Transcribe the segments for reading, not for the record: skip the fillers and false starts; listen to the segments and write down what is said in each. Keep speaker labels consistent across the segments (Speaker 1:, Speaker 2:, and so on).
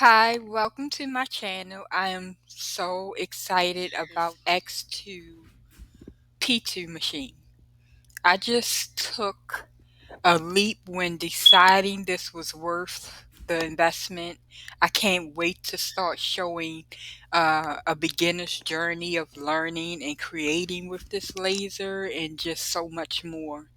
Speaker 1: Hi, welcome to my channel. I am so excited about X2 P2 machine. I just took a leap when deciding this was worth the investment. I can't wait to start showing a beginner's journey of learning and creating with this laser and just so much more.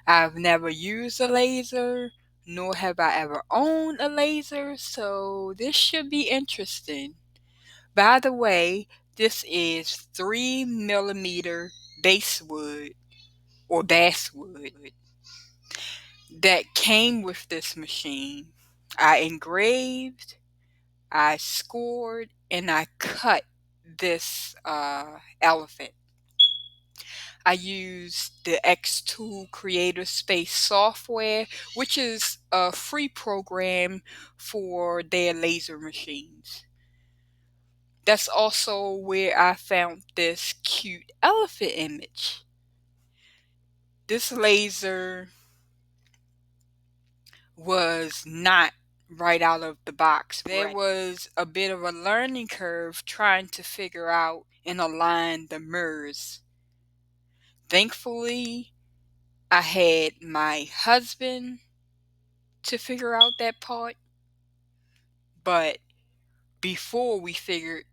Speaker 1: I've never used a laser, nor have I ever owned a laser, so this should be interesting. By the way, this is 3 millimeter basswood or basswood that came with this machine. I engraved, I scored, and I cut this elephant. I used the Xtool Creator Space software, which is a free program for their laser machines. That's also where I found this cute elephant image. This laser was not right out of the box. There was a bit of a learning curve trying to figure out and align the mirrors. Thankfully, I had my husband to figure out that part, but before we figured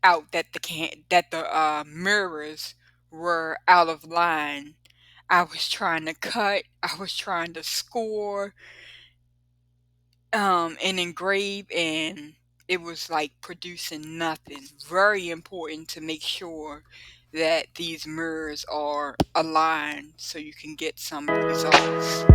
Speaker 1: out that the mirrors were out of line, I was trying to cut, I was trying to score, and engrave, and it was like producing nothing. Very important to make sure that these mirrors are aligned so you can get some results.